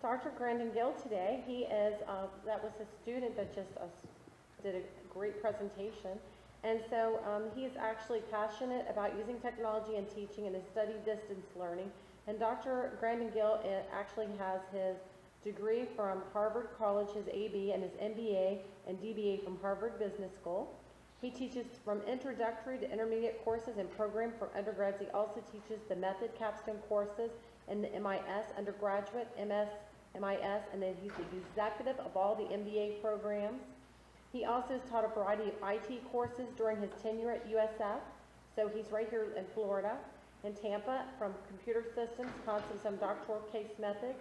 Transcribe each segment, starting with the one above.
Dr. Grandon Gill today. He is, that was a student that just did a great presentation. And so he is actually passionate about using technology in teaching and has studied distance learning. And Dr. Grandon Gill actually has his degree from Harvard College, his AB, and his MBA and DBA from Harvard Business School. He teaches from introductory to intermediate courses and program for undergrads. He also teaches the method capstone courses in the MIS undergraduate, MS, MIS, and then he's the executive of all the MBA programs. He also has taught a variety of IT courses during his tenure at USF. So he's right here in Florida, in Tampa, from computer systems, concepts and doctoral case methods.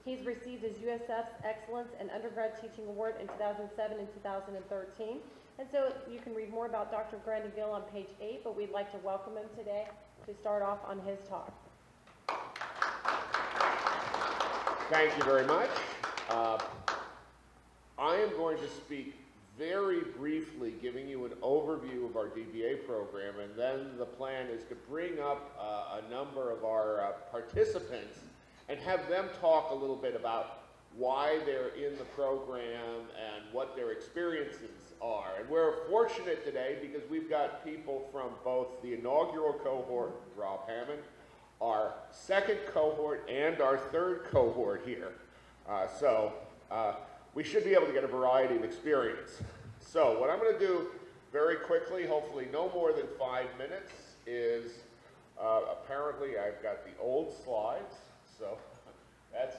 He's received his USF's Excellence in Undergrad Teaching Award in 2007 and 2013. And so you can read more about Dr. Grandon Gill on page 8, but we'd like to welcome him today to start off on his talk. Thank you very much. I am going to speak very briefly, giving you an overview of our DBA program, and then the plan is to bring up a number of our participants and have them talk a little bit about why they're in the program and what their experiences are. And we're fortunate today because we've got people from both the inaugural cohort, Rob Hammond, our second cohort, and our third cohort here. So we should be able to get a variety of experience. So what I'm going to do very quickly, hopefully no more than 5 minutes, is apparently I've got the old slides. So that's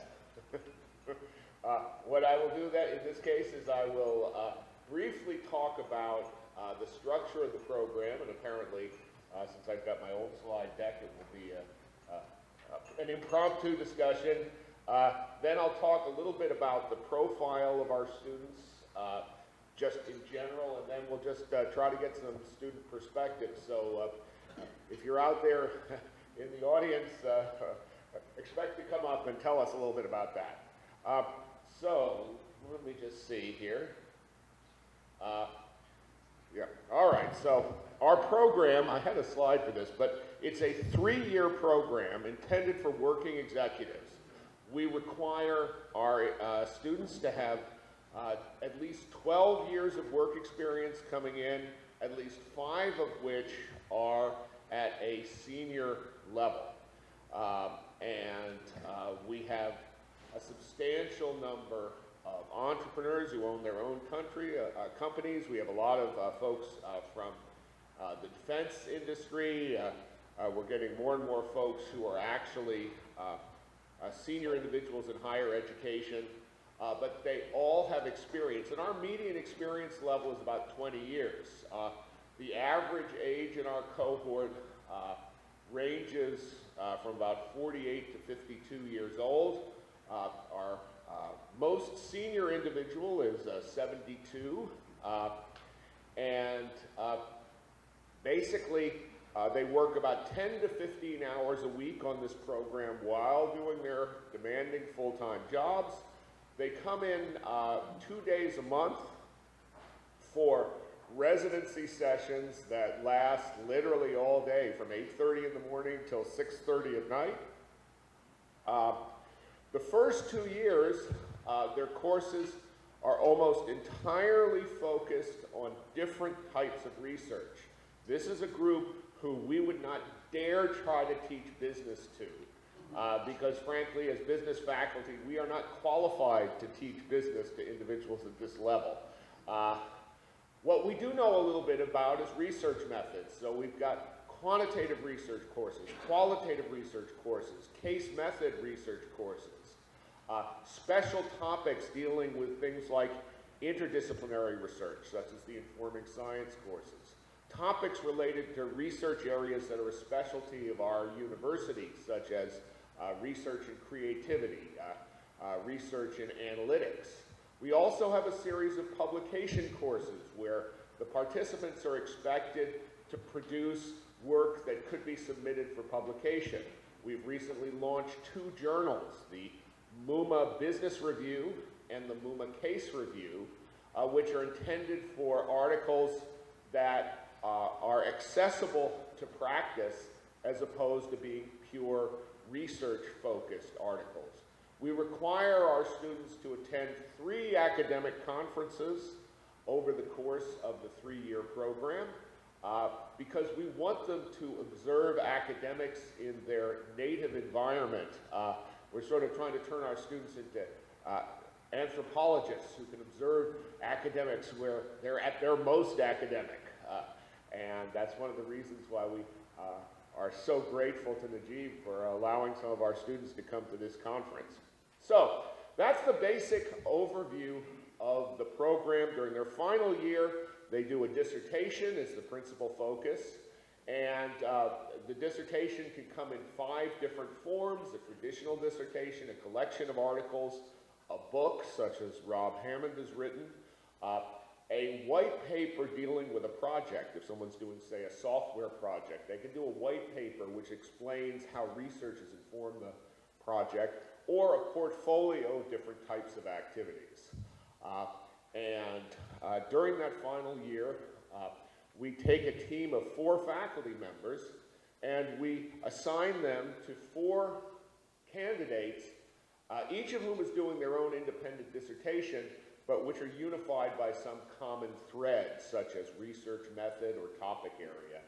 what I will do that in this case is I will briefly talk about the structure of the program, and apparently since I've got my old slide deck, it will be an impromptu discussion. Then I'll talk a little bit about the profile of our students just in general, and then we'll just try to get some student perspective. So if you're out there in the audience, expect to come up and tell us a little bit about that. So let me just see here. Yeah, all right, so our program, I had a slide for this, but it's a 3-year program intended for working executives. We require our students to have at least 12 years of work experience coming in, at least 5 of which are at a senior level. We have a substantial number of entrepreneurs who own their own companies. We have a lot of folks from the defense industry. We're getting more and more folks who are actually senior individuals in higher education, but they all have experience. And our median experience level is about 20 years. The average age in our cohort ranges from about 48 to 52 years old. Our most senior individual is 72, and basically they work about 10 to 15 hours a week on this program while doing their demanding full-time jobs. They come in 2 days a month for residency sessions that last literally all day from 8:30 in the morning till 6:30 at night. The first 2 years, their courses are almost entirely focused on different types of research. This is a group who we would not dare try to teach business to, because frankly, as business faculty, we are not qualified to teach business to individuals at this level. What we do know a little bit about is research methods. So we've got quantitative research courses, qualitative research courses, case method research courses, special topics dealing with things like interdisciplinary research, such as the informing science courses, topics related to research areas that are a specialty of our university, such as research in creativity, research in analytics. We also have a series of publication courses where the participants are expected to produce work that could be submitted for publication. We've recently launched 2 journals, the MUMA Business Review and the MUMA Case Review, which are intended for articles that are accessible to practice as opposed to being pure research-focused articles. We require our students to attend 3 academic conferences over the course of the 3-year program because we want them to observe academics in their native environment. We're sort of trying to turn our students into anthropologists who can observe academics where they're at their most academic. And that's one of the reasons why we are so grateful to Najib for allowing some of our students to come to this conference. So that's the basic overview of the program. During their final year, they do a dissertation as the principal focus. And the dissertation can come in 5 different forms: a traditional dissertation, a collection of articles, a book, such as Rob Hammond has written, a white paper dealing with a project. If someone's doing, say, a software project, they can do a white paper which explains how research has informed the project, or a portfolio of different types of activities. During that final year, we take a team of 4 faculty members and we assign them to 4 candidates, each of whom is doing their own independent dissertation, but which are unified by some common thread, such as research method or topic area.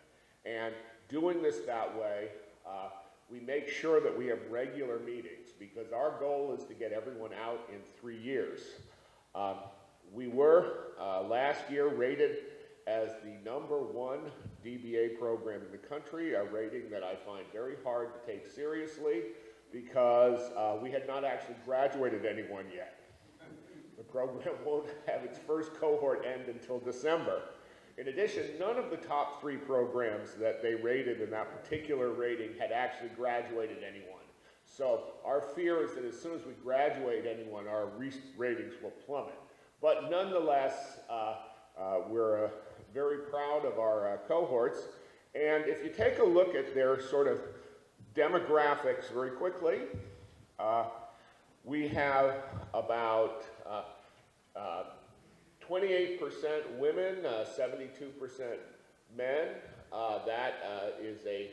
And doing this that way, we make sure that we have regular meetings, because our goal is to get everyone out in 3 years. We were, last year, rated as the #1 DBA program in the country, a rating that I find very hard to take seriously, because we had not actually graduated anyone yet. The program won't have its first cohort end until December. In addition, none of the top 3 programs that they rated in that particular rating had actually graduated anyone. So our fear is that as soon as we graduate anyone, our ratings will plummet. But nonetheless, we're very proud of our cohorts. And if you take a look at their sort of demographics very quickly, we have about 28% women, 72% men. That is a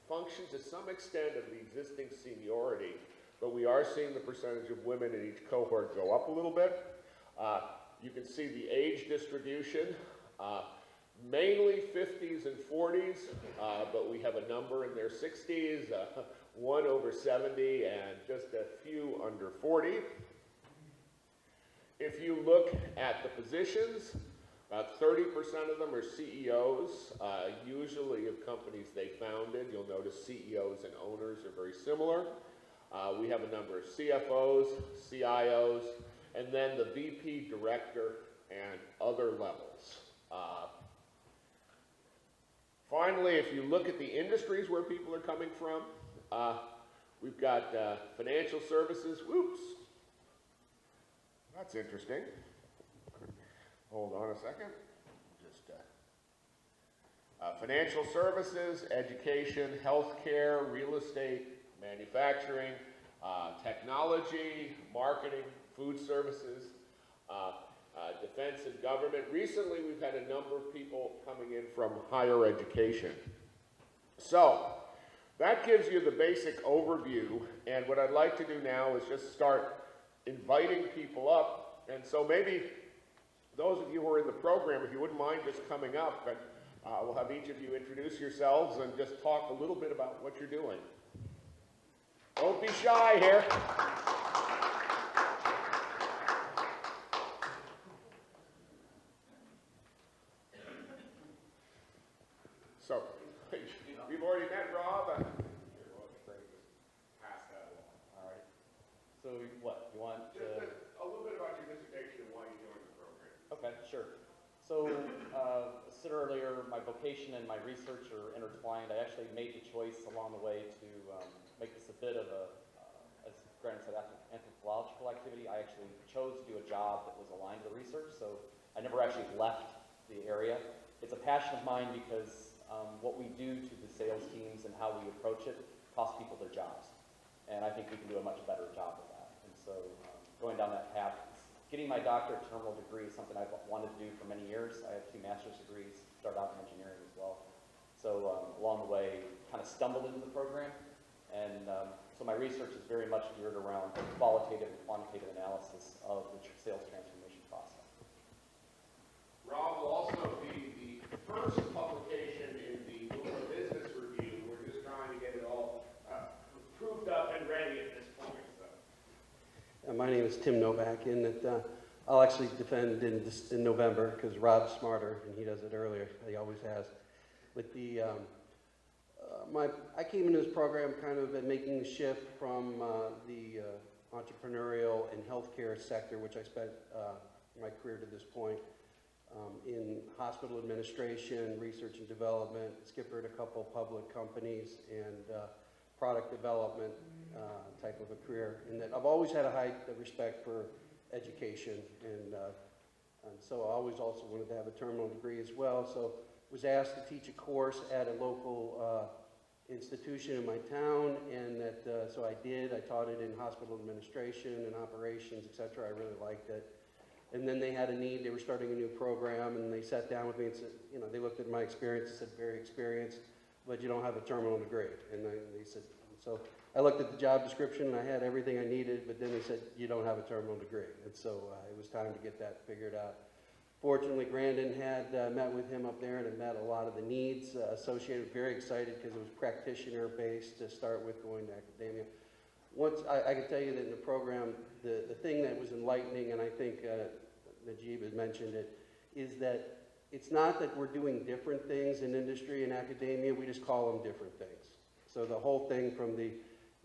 function to some extent of the existing seniority, but we are seeing the percentage of women in each cohort go up a little bit. You can see the age distribution, mainly 50s and 40s, but we have a number in their 60s, 1 over 70, and just a few under 40. If you look at the positions, about 30% of them are CEOs, usually of companies they founded. You'll notice CEOs and owners are very similar. We have a number of CFOs, CIOs, and then the VP, director, and other levels. Finally, if you look at the industries where people are coming from, we've got financial services. Whoops. That's interesting. Hold on a second. Just financial services, education, healthcare, real estate, manufacturing, technology, marketing, food services, defense and government. Recently, we've had a number of people coming in from higher education. So, that gives you the basic overview, and what I'd like to do now is just start inviting people up. And so maybe those of you who are in the program, if you wouldn't mind just coming up, and we'll have each of you introduce yourselves and just talk a little bit about what you're doing. Don't be shy here. So, we've already met Rob. Pass that along. All right. So what, you want Just a little bit about your dissertation and why you joined the program. Okay, sure. So, I said earlier, my vocation and my research are intertwined. I actually made the choice along the way to make this a bit of a, as Grandon said, anthropological activity. I actually chose to do a job that was aligned to the research, so I never actually left the area. It's a passion of mine because what we do to the sales teams and how we approach it costs people their jobs. And I think we can do a much better job of that. And so going down that path, getting my doctorate terminal degree is something I've wanted to do for many years. I have 2 master's degrees, started out in engineering as well. So along the way, kind of stumbled into the program and So my research is very much geared around qualitative and quantitative analysis of the sales transformation process. Rob will also be the first publication in the Bloomberg Business Review. We're just trying to get it all proofed up and ready at this point. So. My name is Tim Novak, and I'll actually defend in November because Rob's smarter and he does it earlier. He always has. With the I came into this program kind of making the shift from the entrepreneurial and healthcare sector, which I spent my career to this point, in hospital administration, research and development, skippered a couple public companies, and product development type of a career. And that I've always had a high respect for education, and so I always also wanted to have a terminal degree as well. So was asked to teach a course at a local institution in my town, and so I did. I taught it in hospital administration and operations, etc. I really liked it. And then they had a need. They were starting a new program, and they sat down with me and said, you know, they looked at my experience and said, very experienced, but you don't have a terminal degree. And they said, so I looked at the job description, and I had everything I needed, but then they said, you don't have a terminal degree. And so it was time to get that figured out. Fortunately, Grandon had met with him up there and had met a lot of the needs associated. Very excited because it was practitioner-based to start with, going to academia. Once I can tell you that in the program, the thing that was enlightening, and I think Najib has mentioned it, is that it's not that we're doing different things in industry and academia. We just call them different things. So the whole thing from the,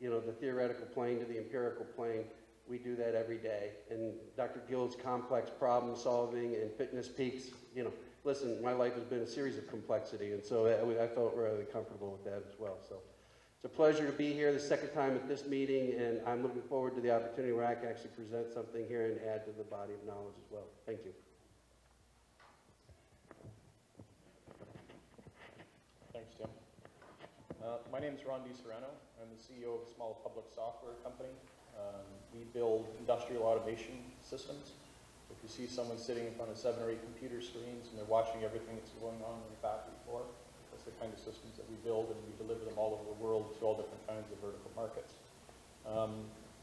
you know, the theoretical plane to the empirical plane, we do that every day. And Dr. Gill's complex problem solving and fitness peaks, you know, listen, my life has been a series of complexity, and so I felt really comfortable with that as well. So it's a pleasure to be here the second time at this meeting, and I'm looking forward to the opportunity where I can actually present something here and add to the body of knowledge as well. Thank you. Thanks, Tim. My name is Rhonda Serrano. I'm the CEO of a small public software company. We build industrial automation systems. If you see someone sitting in front of 7 or 8 computer screens and they're watching everything that's going on the factory floor, that's the kind of systems that we build, and we deliver them all over the world to all different kinds of vertical markets.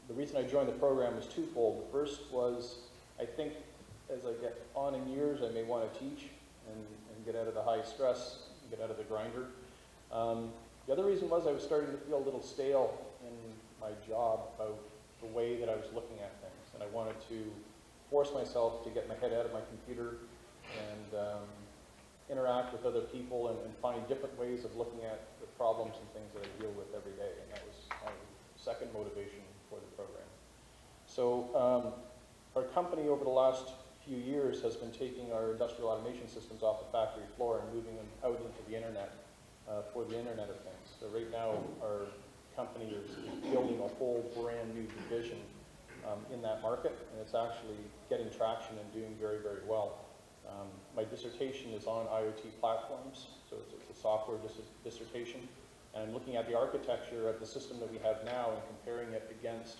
The reason I joined the program was twofold. The first was, I think as I get on in years, I may want to teach and get out of the high stress, get out of the grinder. The other reason was I was starting to feel a little stale in my job about the way that I was looking at things, and I wanted to force myself to get my head out of my computer and interact with other people and find different ways of looking at the problems and things that I deal with every day, and that was my second motivation for the program. So our company over the last few years has been taking our industrial automation systems off the factory floor and moving them out into the internet for the Internet of Things. So right now our company is building a whole brand new division in that market, and it's actually getting traction and doing very, very well. My dissertation is on IoT platforms, so it's a software dissertation, and I'm looking at the architecture of the system that we have now and comparing it against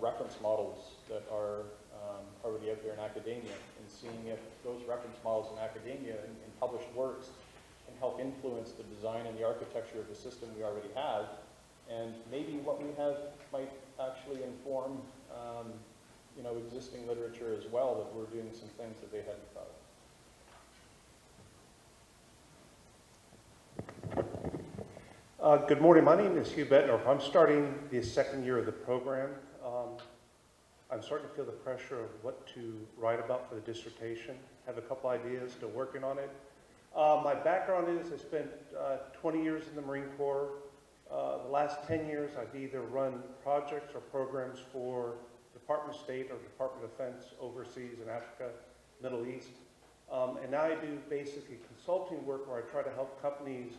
reference models that are already out there in academia, and seeing if those reference models in academia and published works can help influence the design and the architecture of the system we already have. And maybe what we have might actually inform, you know, existing literature as well, that we're doing some things that they hadn't thought of. Good morning. My name is Hugh Benoit. I'm starting the second year of the program. I'm starting to feel the pressure of what to write about for the dissertation. Have a couple ideas, still working on it. My background is I spent 20 years in the Marine Corps. The last 10 years, I've either run projects or programs for Department of State or Department of Defense overseas in Africa, Middle East. And now I do basically consulting work where I try to help companies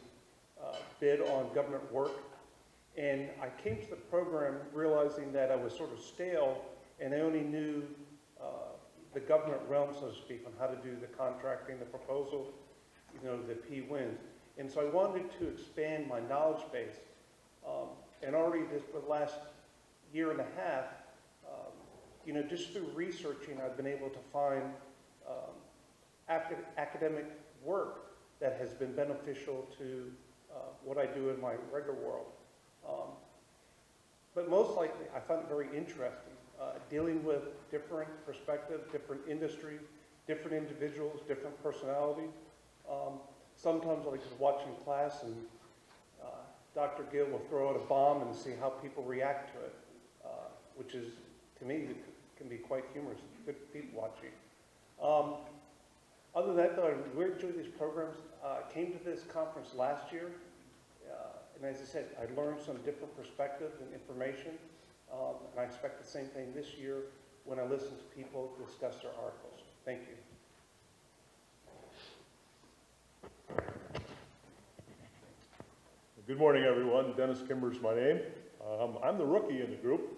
bid on government work. And I came to the program realizing that I was sort of stale and I only knew the government realm, so to speak, on how to do the contracting, the proposal, you know, the P-wins. And so I wanted to expand my knowledge base. And already for the last year and a half, you know, just through researching, I've been able to find academic work that has been beneficial to what I do in my regular world. But most likely, I found it very interesting, dealing with different perspectives, different industries, different individuals, different personalities. Sometimes I like just watching class and Dr. Gill will throw out a bomb and see how people react to it, which is, to me, can be quite humorous. Good people watching. Other than that, though, I really enjoy these programs. Came to this conference last year, and as I said, I learned some different perspectives and information, and I expect the same thing this year when I listen to people discuss their articles. Thank you. Good morning, everyone. Dennis Kimber is my name. I'm the rookie in the group.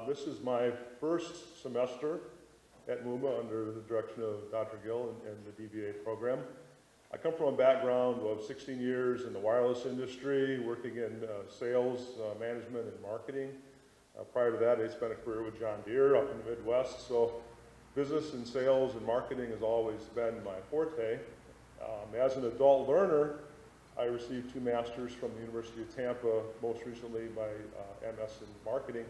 This is my first semester at MUMA under the direction of Dr. Gill and the DBA program. I come from a background of 16 years in the wireless industry, working in sales, management, and marketing. Prior to that, I spent a career with John Deere up in the Midwest, so business and sales and marketing has always been my forte. As an adult learner, I received 2 masters from the University of Tampa, most recently my MS in marketing,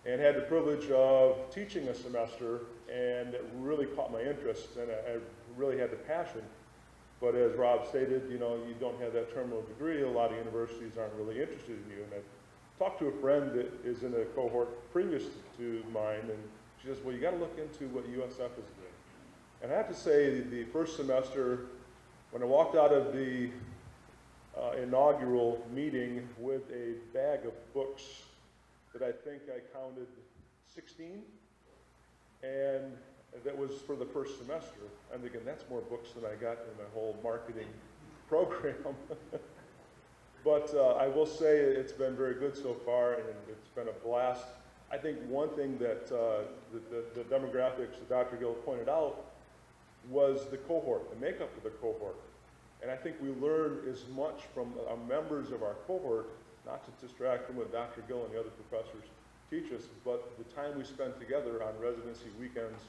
and had the privilege of teaching a semester, and it really caught my interest, and I really had the passion. But as Rob stated, you know, you don't have that terminal degree, a lot of universities aren't really interested in you. And I talked to a friend that is in a cohort previous to mine, and she says, well, you got to look into what USF is doing. And I have to say, the first semester, when I walked out of the inaugural meeting with a bag of books that I think I counted 16, and that was for the first semester. I'm thinking, that's more books than I got in my whole marketing program. But I will say it's been very good so far, and it's been a blast. I think one thing that the demographics that Dr. Gill pointed out was the cohort, the makeup of the cohort. And I think we learned as much from our members of our cohort, not to distract from what Dr. Gill and the other professors teach us, but the time we spent together on residency weekends,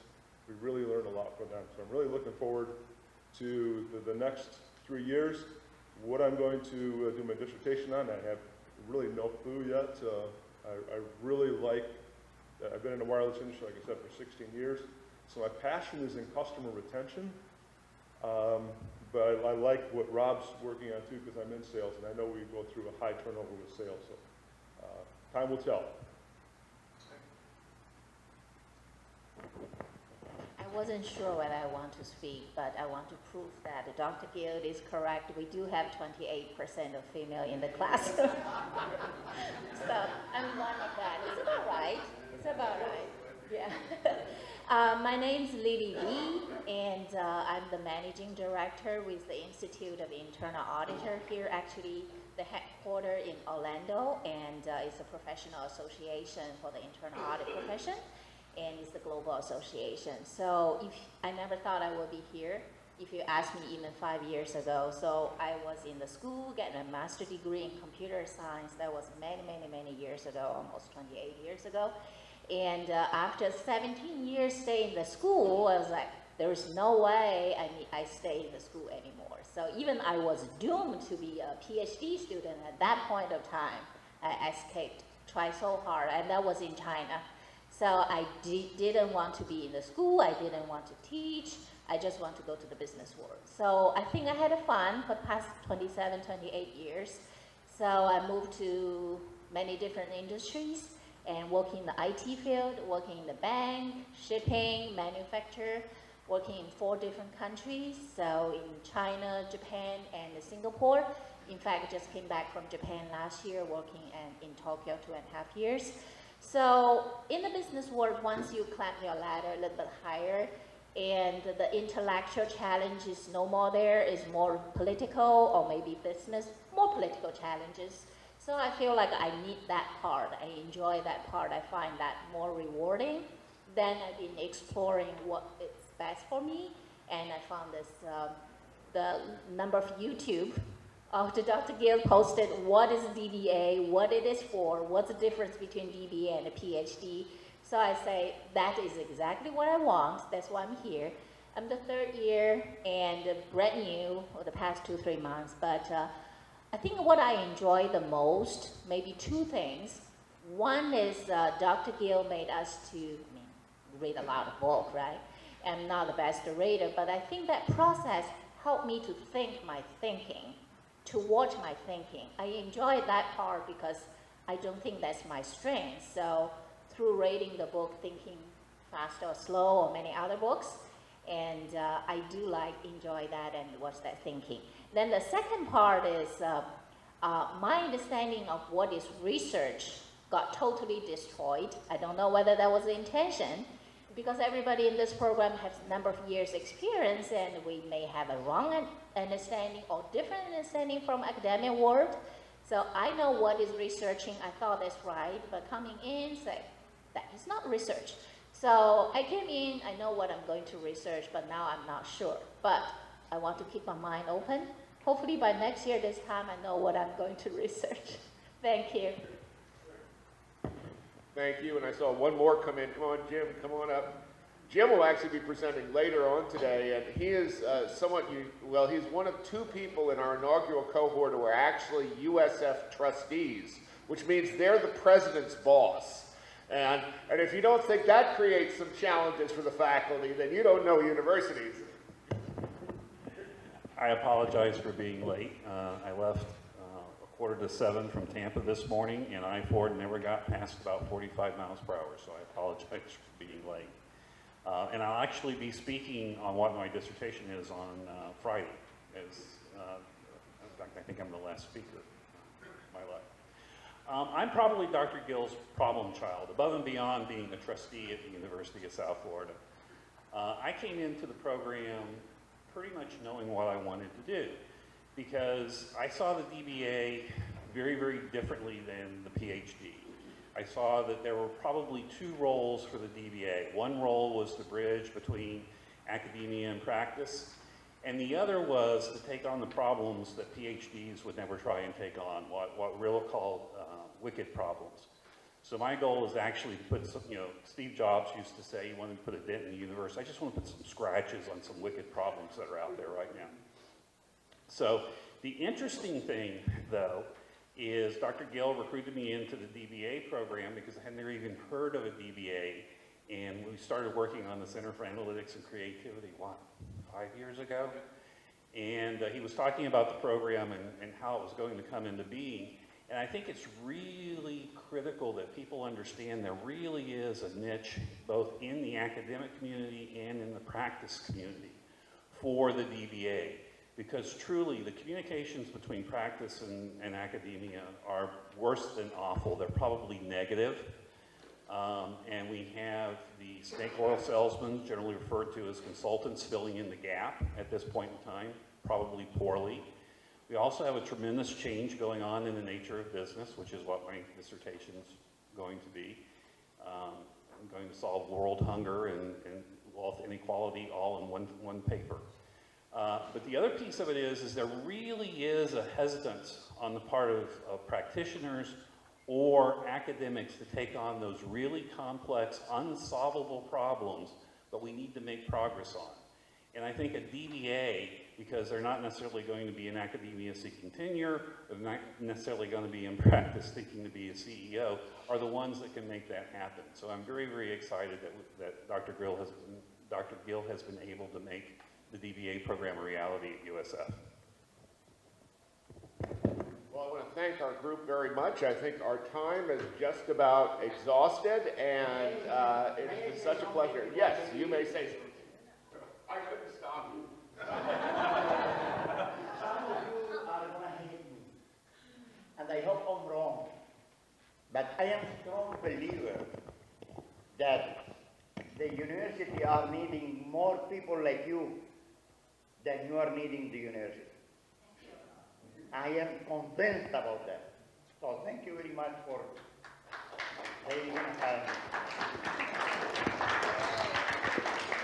we really learned a lot from them. So I'm really looking forward to the next 3 years. What I'm going to do my dissertation on, I have really no clue yet. I really like, I've been in the wireless industry, like I said, for 16 years. So my passion is in customer retention. But I like what Rob's working on too, because I'm in sales, and I know we go through a high turnover with sales, so time will tell. I wasn't sure whether I want to speak, but I want to prove that Dr. Gill is correct. We do have 28% of female in the class. So I'm one of that. It's about right. It's about right. Yeah. My name's Lily Lee, and I'm the managing director with the Institute of Internal Auditor here, actually the headquarters in Orlando, and it's a professional association for the internal audit profession, and it's the global association. So I never thought I would be here if you asked me even 5 years ago. So I was in the school getting a master's degree in computer science. That was many, many, many years ago, almost 28 years ago. And after 17 years staying in the school, I was like, there's no way I stay in the school anymore. So even I was doomed to be a PhD student at that point of time. I escaped, tried so hard, and that was in China. So I didn't want to be in the school, I didn't want to teach, I just want to go to the business world. So I think I had fun for the past 27, 28 years. So I moved to many different industries, and working in the IT field, working in the bank, shipping, manufacture, working in 4 different countries, so in China, Japan, and Singapore. In fact, I just came back from Japan last year, working in Tokyo 2.5 years. So in the business world, once you climb your ladder a little bit higher, and the intellectual challenge is no more there, it's more political, or maybe business, more political challenges. So I feel like I need that part. I enjoy that part. I find that more rewarding. Then I've been exploring what is best for me, and I found this, the number of YouTube of the Dr. Gill posted what is DBA, what it is for, what's the difference between DBA and a PhD. So I say, that is exactly what I want. That's why I'm here. I'm the 3rd year and brand new for the past 2-3 months, but I think what I enjoy the most, maybe 2 things. One is Dr. Gill made us to read a lot of books, right? I'm not the best reader, but I think that process helped me to think my thinking, to watch my thinking. I enjoy that part because I don't think that's my strength. So through reading the book, thinking fast or slow or many other books, and I do enjoy that and watch that thinking. Then the second part is my understanding of what is research got totally destroyed. I don't know whether that was the intention, because everybody in this program has a number of years experience, and we may have a wrong understanding or different understanding from academic world. So I know what is researching, I thought that's right, but coming in, say, that is not research. So I came in, I know what I'm going to research, but now I'm not sure. But I want to keep my mind open. Hopefully by next year, this time, I know what I'm going to research. Thank you. Thank you, and I saw one more come in. Come on, Jim, come on up. Jim will actually be presenting later on today, and he is he's one of two people in our inaugural cohort who are actually USF trustees, which means they're the president's boss. And if you don't think that creates some challenges for the faculty, then you don't know universities. I apologize for being late. I left 6:45 from Tampa this morning, and I-4 never got past about 45 miles per hour, so I apologize for being late. And I'll actually be speaking on what my dissertation is on Friday. In fact, I think I'm the last speaker of my life. I'm probably Dr. Gill's problem child, above and beyond being a trustee at the University of South Florida. I came into the program pretty much knowing what I wanted to do, because I saw the DBA very, very differently than the PhD. I saw that there were probably two roles for the DBA. One role was the bridge between academia and practice, and the other was to take on the problems that PhDs would never try and take on, what Rill called wicked problems. So my goal is actually to put some, Steve Jobs used to say he wanted to put a dent in the universe. I just want to put some scratches on some wicked problems that are out there right now. So the interesting thing, though, is Dr. Gill recruited me into the DBA program because I had never even heard of a DBA, and we started working on the Center for Analytics and Creativity, 5 years ago? And he was talking about the program and how it was going to come into being. And I think it's really critical that people understand there really is a niche, both in the academic community and in the practice community, for the DBA. Because truly, the communications between practice and academia are worse than awful. They're probably negative. And we have the snake oil salesmen, generally referred to as consultants, filling in the gap at this point in time, probably poorly. We also have a tremendous change going on in the nature of business, which is what my dissertation is going to be. I'm going to solve world hunger and wealth inequality all in one paper. But the other piece of it is there really is a hesitance on the part of practitioners or academics to take on those really complex, unsolvable problems that we need to make progress on. And I think a DBA, because they're not necessarily going to be in academia seeking tenure, they're not necessarily going to be in practice thinking to be a CEO, are the ones that can make that happen. So I'm very, very excited that Dr. Gill has been able to make the DBA program a reality at USF. Well, I want to thank our group very much. I think our time is just about exhausted, and it's been such a pleasure. Yes, you may say something. I couldn't stop you. Some of you are going to hate me, and I hope I'm wrong. But I am a strong believer that the university are needing more people like you than you are needing the university. I am convinced about that. So thank you very much for taking time.